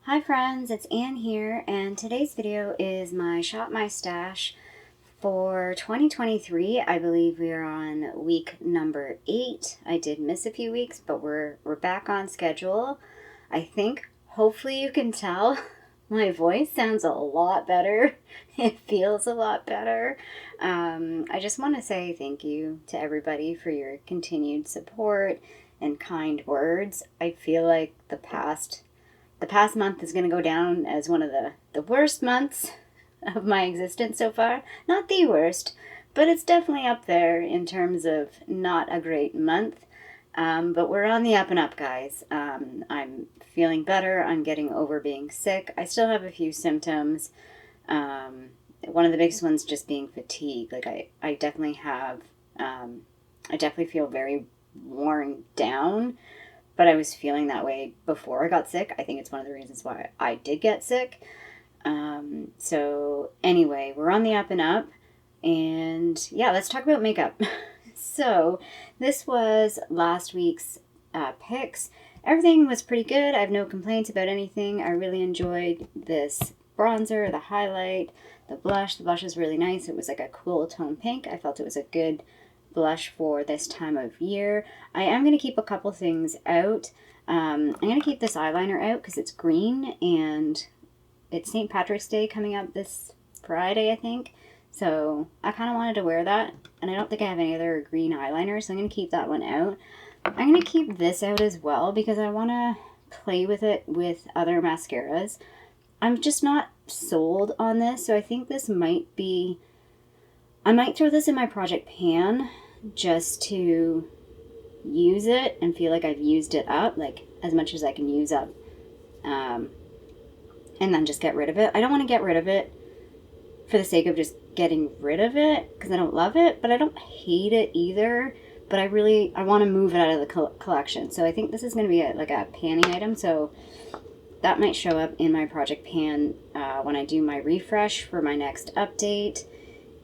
Hi friends, it's Anne here, and today's video is my Shop My Stash for 2023. I believe we are on week number 8. I did miss a few weeks, but we're back on schedule. I think, hopefully you can tell, my voice sounds a lot better. It feels a lot better. I just want to say thank you to everybody for your continued support and kind words. I feel like the past month is going to go down as one of the worst months of my existence so far. Not the worst, but it's definitely up there in terms of not a great month. But we're on the up and up, guys. I'm feeling better. I'm getting over being sick. I still have a few symptoms. One of the biggest ones just being fatigue. Like I definitely have, I definitely feel very worn down. But I was feeling that way before I got sick. I think it's one of the reasons why I did get sick. So anyway, we're on the up and up. And yeah, let's talk about makeup. So this was last week's picks. Everything was pretty good. I have no complaints about anything. I really enjoyed this bronzer, the highlight, the blush. The blush is really nice. It was like a cool tone pink. I felt it was a good blush for this time of year. I am going to keep a couple things out. I'm going to keep this eyeliner out because it's green and it's St. Patrick's Day coming up this Friday, I think. So I kind of wanted to wear that, and I don't think I have any other green eyeliner, so I'm going to keep that one out. I'm going to keep this out as well because I want to play with it with other mascaras. I'm just not sold on this, so I think this might be... I might throw this in my project pan just to use it and feel like I've used it up, like as much as I can use up, and then just get rid of it. I don't want to get rid of it for the sake of just getting rid of it because I don't love it, but I don't hate it either. But I want to move it out of the collection. So I think this is going to be like a panning item. So that might show up in my project pan when I do my refresh for my next update.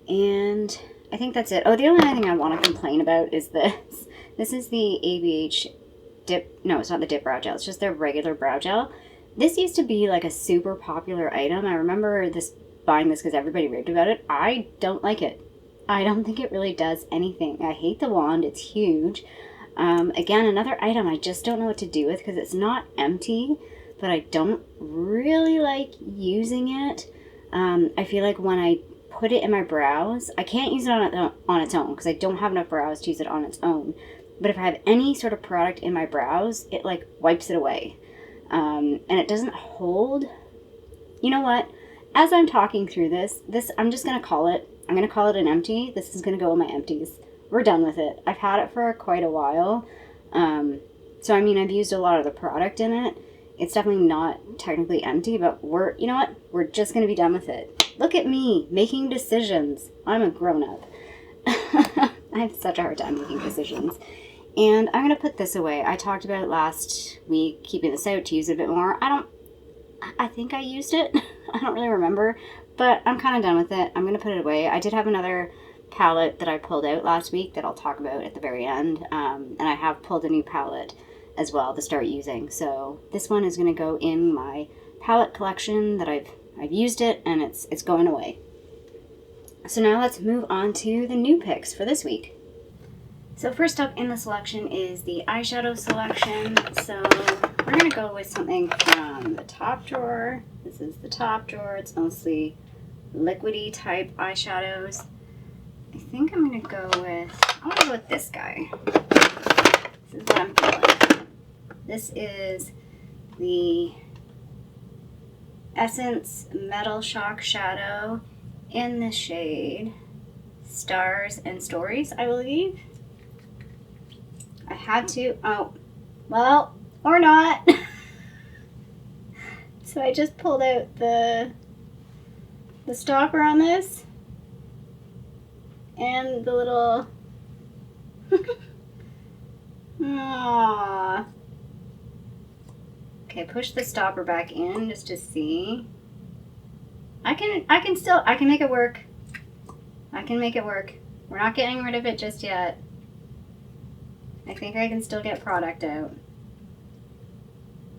And I think that's it. Oh, the only thing I want to complain about is this. This is the ABH dip. No, it's not the dip brow gel. It's just their regular brow gel. This used to be like a super popular item. I remember buying this because everybody raved about it. I don't like it. I don't think it really does anything. I hate the wand. It's huge. Again, another item I just don't know what to do with because it's not empty, but I don't really like using it. I feel like when I put it in my brows, I can't use it on its own because I don't have enough brows to use it on its own. But if I have any sort of product in my brows, it like wipes it away. And it doesn't hold. You know what? As I'm talking through this I'm just going to call it. I'm going to call it an empty. This is going to go in my empties. We're done with it. I've had it for quite a while. So I mean, I've used a lot of the product in it. It's definitely not technically empty, but you know what? We're just going to be done with it. Look at me making decisions. I'm a grown-up. I have such a hard time making decisions. And I'm going to put this away. I talked about it last week, keeping this out to use it a bit more. I think I used it. I don't really remember, but I'm kind of done with it. I'm going to put it away. I did have another palette that I pulled out last week that I'll talk about at the very end. And I have pulled a new palette as well to start using. So this one is going to go in my palette collection that I've used it, and it's going away. So now let's move on to the new picks for this week. So first up in the selection is the eyeshadow selection. So we're going to go with something from the top drawer. This is the top drawer. It's mostly liquidy type eyeshadows. I think I'm going to go with this guy. This is what I'm feeling. This is the Essence Metal Shock Shadow in the shade Stars and Stories, I believe. I had to, well, or not. So I just pulled out the stopper on this and the little, aww. Okay, push the stopper back in just to see. I can make it work. I can make it work. We're not getting rid of it just yet. I think I can still get product out.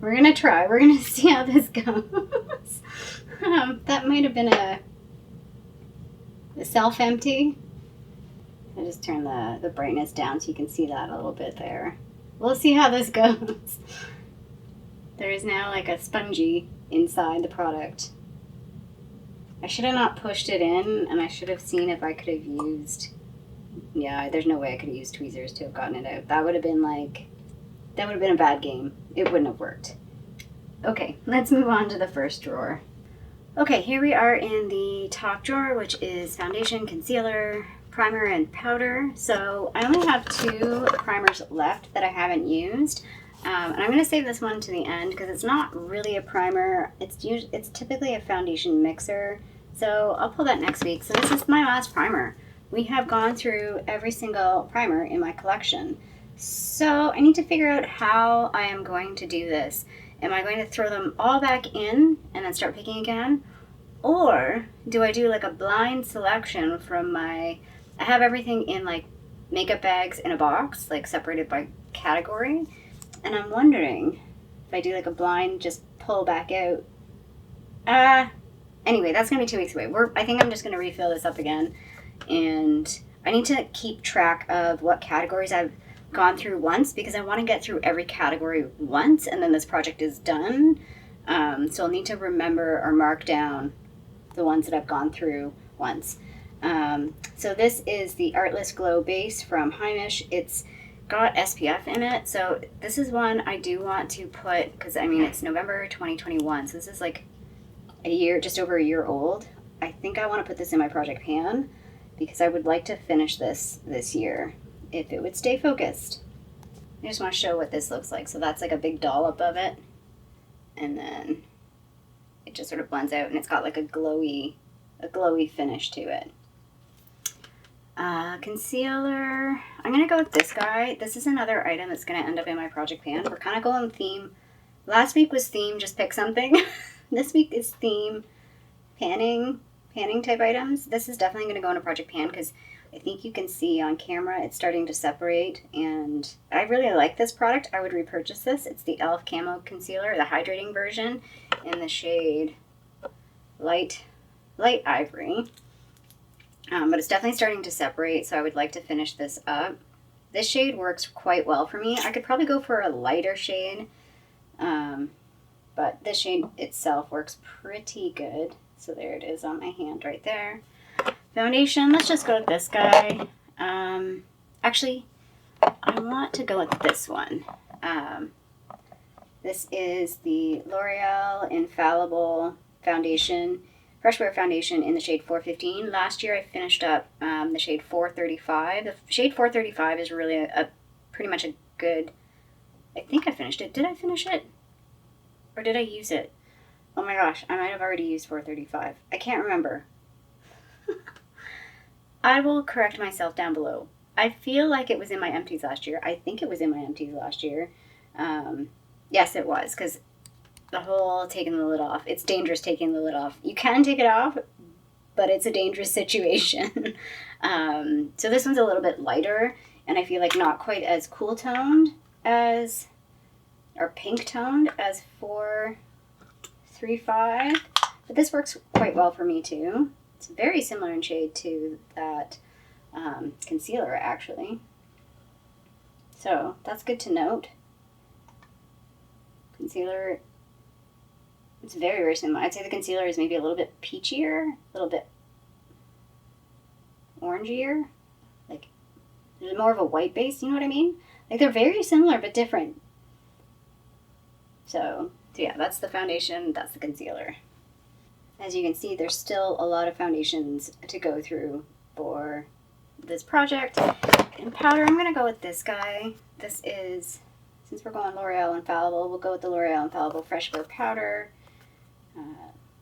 We're gonna try. We're gonna see how this goes. That might have been a self-empty. I just turn the brightness down so you can see that a little bit there. We'll see how this goes. There is now like a spongy inside the product. I should have not pushed it in, and I should have seen if I could have used... Yeah, there's no way I could have used tweezers to have gotten it out. That would have been a bad game. It wouldn't have worked. Okay, let's move on to the first drawer. Okay, here we are in the top drawer, which is foundation, concealer, primer, and powder. So I only have 2 primers left that I haven't used. And I'm going to save this one to the end because it's not really a primer. It's typically a foundation mixer. So I'll pull that next week. So this is my last primer. We have gone through every single primer in my collection. So I need to figure out how I am going to do this. Am I going to throw them all back in and then start picking again? Or do I do like a blind selection from I have everything in like makeup bags in a box, like separated by category. And I'm wondering if I do like a blind, just pull back out. Anyway, that's going to be 2 weeks away. I think I'm just going to refill this up again. And I need to keep track of what categories I've gone through once because I want to get through every category once and then this project is done. So I'll need to remember or mark down the ones that I've gone through once. So this is the Artless Glow Base from Heimish. It's got SPF in it, so this is one I do want to put, because I mean it's November 2021, so this is like just over a year old. I think I want to put this in my project pan because I would like to finish this year if it would stay focused. I just want to show what this looks like. So that's like a big dollop of it, and then it just sort of blends out, and it's got like a glowy finish to it. Concealer, I'm going to go with this guy. This is another item that's going to end up in my project pan. We're kind of going theme. Last week was theme, just pick something. This week is theme panning type items. This is definitely going to go in a project pan because I think you can see on camera it's starting to separate, and I really like this product. I would repurchase this. It's the e.l.f. Camo Concealer, the hydrating version, in the shade Light Ivory. But it's definitely starting to separate, so I would like to finish this up. This shade works quite well for me. I could probably go for a lighter shade, but this shade itself works pretty good. So there it is on my hand right there. Foundation, let's just go with this guy. Actually, I want to go with this one. This is the L'Oreal Infallible Foundation. Fresh Wear Foundation in the shade 415. Last year I finished up the shade 435. The shade 435 is really pretty much a good... I think I finished it. Did I finish it? Or did I use it? Oh my gosh, I might have already used 435. I can't remember. I will correct myself down below. I feel like it was in my empties last year. I think it was in my empties last year. Yes, it was, because the whole taking the lid off. It's dangerous taking the lid off. You can take it off, but it's a dangerous situation. So this one's a little bit lighter, and I feel like not quite as cool toned as, or pink toned as 435. But this works quite well for me too. It's very similar in shade to that concealer actually. So that's good to note. Concealer, it's very, very similar. I'd say the concealer is maybe a little bit peachier, a little bit orangier. Like, there's more of a white base, you know what I mean? Like, they're very similar, but different. So yeah, that's the foundation, that's the concealer. As you can see, there's still a lot of foundations to go through for this project. And powder, I'm going to go with this guy. This is, since we're going L'Oreal Infallible, we'll go with the L'Oreal Infallible Fresh Wear Powder.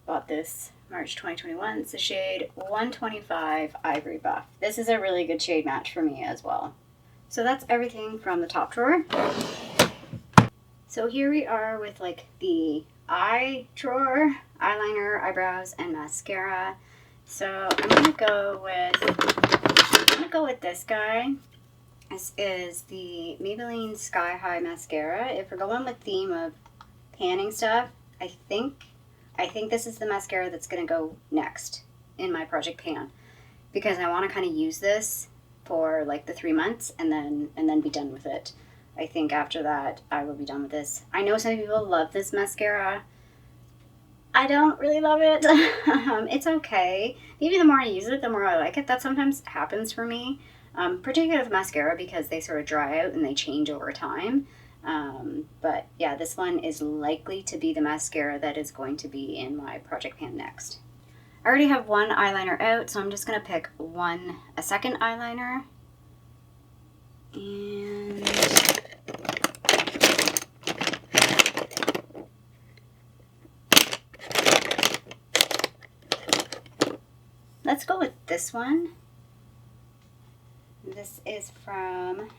Bought this March 2021. It's the shade 125 Ivory Buff. This is a really good shade match for me as well. So that's everything from the top drawer. So here we are with like the eye drawer, eyeliner, eyebrows, and mascara. So I'm gonna go with this guy. This is the Maybelline Sky High Mascara. If we're going with theme of panning stuff, I think this is the mascara that's going to go next in my project pan, because I want to kind of use this for like the 3 months and then be done with it. I think after that I will be done with this. I know some people love this mascara. I don't really love it. It's okay. Maybe the more I use it, the more I like it. That sometimes happens for me, particularly with mascara, because they sort of dry out and they change over time. But yeah, this one is likely to be the mascara that is going to be in my project pan next. I already have one eyeliner out, so I'm just going to pick a second eyeliner. And let's go with this one. This is from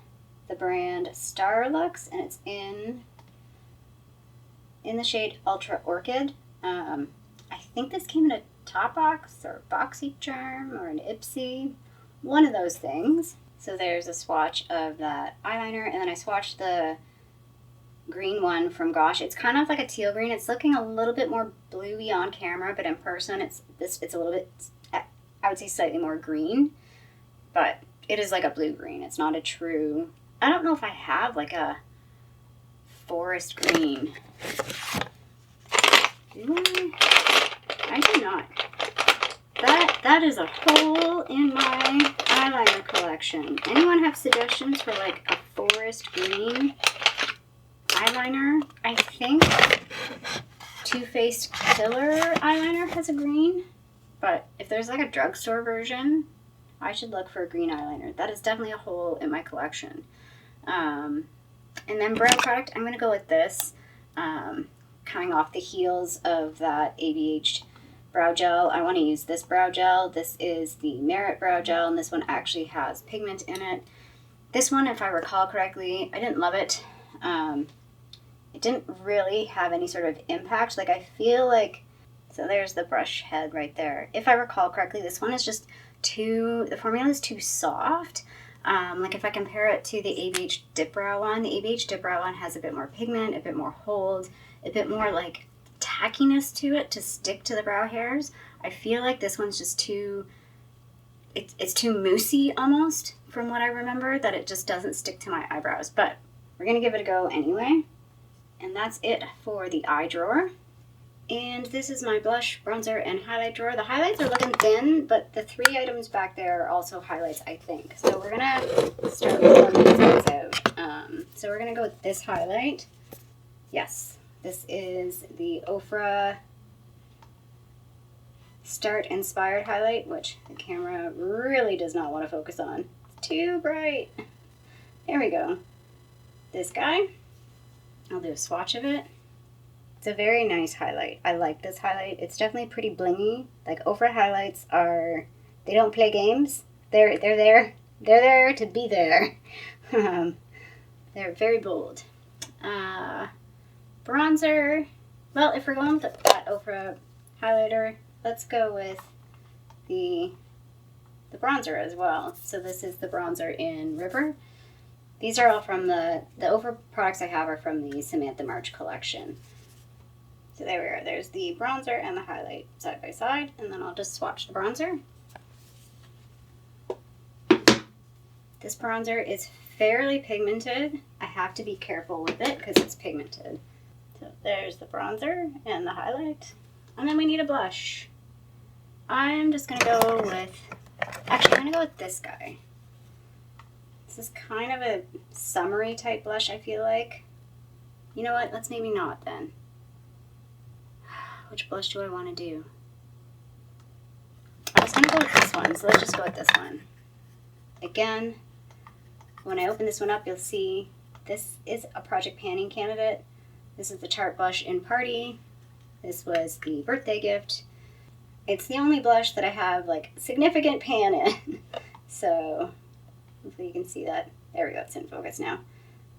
the brand Starlooks, and it's in the shade Ultra Orchid. I think this came in a top box or BoxyCharm or an Ipsy, one of those things. So there's a swatch of that eyeliner, and then I swatched the green one from Gosh. It's kind of like a teal green. It's looking a little bit more bluey on camera, but in person it's a little bit, I would say, slightly more green, but it is like a blue green. It's not a true, I don't know if I have like a forest green. Do I do not. That is a hole in my eyeliner collection. Anyone have suggestions for like a forest green eyeliner? I think Too Faced Killer eyeliner has a green, but if there's like a drugstore version, I should look for a green eyeliner. That is definitely a hole in my collection. And then brow product, I'm going to go with this. Coming off the heels of that ABH brow gel, I want to use this brow gel. This is the Merit brow gel, and this one actually has pigment in it. This one, if I recall correctly, I didn't love it. It didn't really have any sort of impact. Like, I feel like, so there's the brush head right there. If I recall correctly, this one is just the formula is too soft. Like if I compare it to the ABH Dip Brow one, the ABH Dip Brow one has a bit more pigment, a bit more hold, a bit more like tackiness to it to stick to the brow hairs. I feel like this one's just too, it's too moussey almost from what I remember, that it just doesn't stick to my eyebrows. But we're going to give it a go anyway. And that's it for the eye drawer. And this is my blush, bronzer, and highlight drawer. The highlights are looking thin, but the 3 items back there are also highlights, I think. So we're going to start pulling these guys out. So we're going to go with this highlight. Yes, this is the Ofra Start Inspired highlight, which the camera really does not want to focus on. It's too bright. There we go. This guy. I'll do a swatch of it. It's a very nice highlight. I like this highlight. It's definitely pretty blingy. Like Ofra highlights are, they don't play games. They're there. They're there to be there. They're very bold. Bronzer. Well, if we're going with that Ofra highlighter, let's go with the bronzer as well. So this is the bronzer in River. These are all from the Ofra products I have are from the Samantha March collection. So there we are. There's the bronzer and the highlight side by side, and then I'll just swatch the bronzer. This bronzer is fairly pigmented. I have to be careful with it because it's pigmented. So there's the bronzer and the highlight. And then we need a blush. I'm just going to go with, actually I'm going to go with this guy. This is kind of a summery type blush, I feel like. You know what? Let's maybe not then. Which blush do I want to do? I was going to go with this one, so let's just go with this one. Again, when I open this one up, you'll see this is a project panning candidate. This is the Tarte blush in Party. This was the birthday gift. It's the only blush that I have like significant pan in. So hopefully you can see that. There we go, it's in focus now.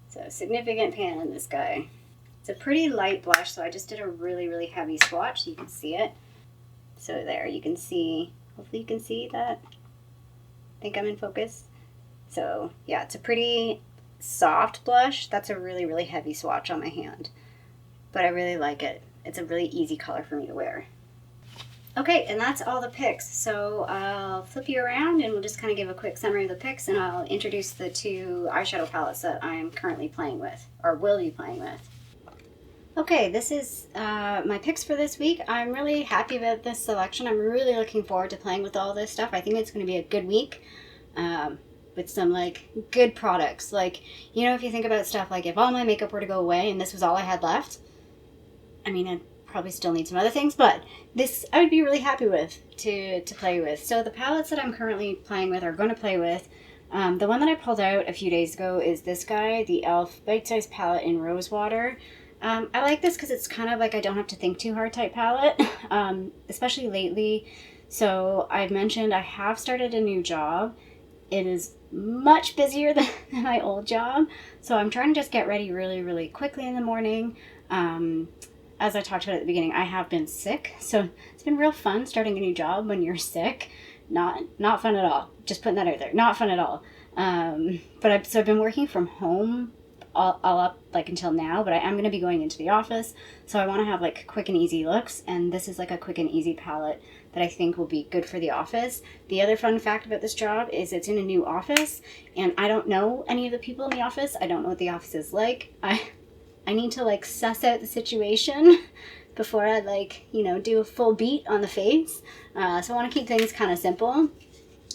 So significant pan in this guy. It's a pretty light blush, so I just did a really, really heavy swatch so you can see it. So there, you can see, hopefully you can see that. I think I'm in focus. So yeah, it's a pretty soft blush. That's a really, really heavy swatch on my hand. but I really like it. It's a really easy color for me to wear. Okay, and that's all the picks. So I'll flip you around and we'll just kind of give a quick summary of the picks, and I'll introduce the 2 eyeshadow palettes that I'm currently playing with, or will be playing with. Okay, this is my picks for this week. I'm really happy about this selection. I'm really looking forward to playing with all this stuff. I think it's going to be a good week with some like good products. Like, you know, if you think about stuff like if all my makeup were to go away and this was all I had left, I mean, I'd probably still need some other things, but this I would be really happy with to play with. So the palettes that I'm currently playing with or going to play with, the one that I pulled out a few days ago is this guy, the e.l.f. Bite Size Palette in Rosewater. I like this because it's kind of like I don't have to think too hard type palette, especially lately. So I've mentioned I have started a new job. It is much busier than my old job, so I'm trying to just get ready really, really quickly in the morning. As I talked about at the beginning, I have been sick, so it's been real fun starting a new job when you're sick. Not fun at all. Just putting that out there. Not fun at all. But I've been working from home all up like until now, but I am going to be going into the office, so I want to have like quick and easy looks, and this is like a quick and easy palette that I think will be good for the office. The other fun fact about this job is it's in a new office, and I don't know any of the people in the office. I don't know what the office is like. I need to like suss out the situation before I like, you know, do a full beat on the face. So I want to keep things kind of simple.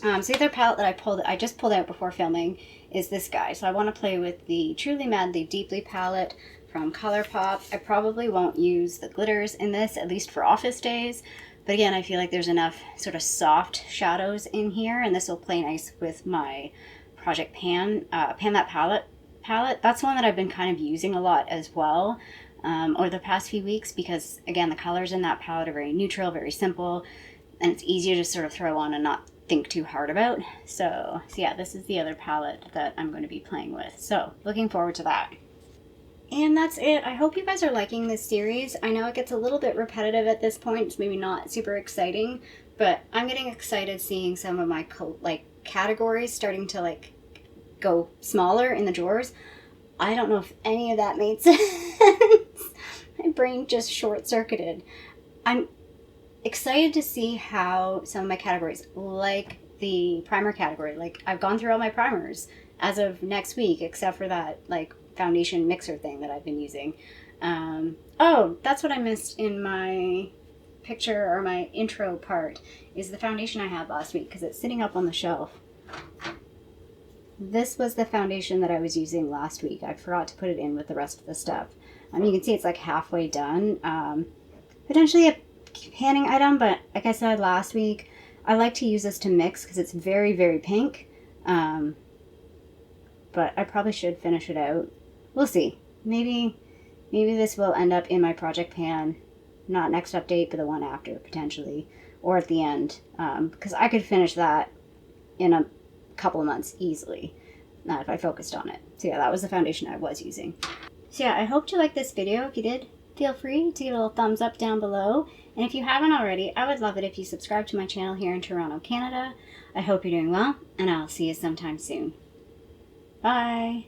So the other palette that I just pulled out before filming is this guy. So I want to play with the Truly Madly Deeply palette from ColourPop. I probably won't use the glitters in this, at least for office days. But again, I feel like there's enough sort of soft shadows in here, and this will play nice with my Project Pan That palette. That's one that I've been kind of using a lot as well over the past few weeks because, again, the colors in that palette are very neutral, very simple, and it's easy to just sort of throw on and not think too hard about. So yeah, this is the other palette that I'm going to be playing with. So looking forward to that. And that's it. I hope you guys are liking this series. I know it gets a little bit repetitive at this point. It's maybe not super exciting, but I'm getting excited seeing some of my like categories starting to like go smaller in the drawers. I don't know if any of that made sense. My brain just short-circuited. I'm excited to see how some of my categories, like the primer category, like I've gone through all my primers as of next week, except for that like foundation mixer thing that I've been using. Oh, that's what I missed in my picture or my intro part, is the foundation I had last week because it's sitting up on the shelf. This was the foundation that I was using last week. I forgot to put it in with the rest of the stuff. You can see it's like halfway done. Potentially a panning item, but like I said last week, I like to use this to mix because it's very, very pink. But I probably should finish it out. We'll see. Maybe this will end up in my project pan, not next update, but the one after, potentially. Or at the end. Because I could finish that in a couple of months easily if I focused on it. So yeah, that was the foundation I was using. So yeah, I hope you liked this video. If you did, feel free to give a little thumbs up down below. And if you haven't already, I would love it if you subscribe to my channel here in Toronto, Canada. I hope you're doing well, and I'll see you sometime soon. Bye!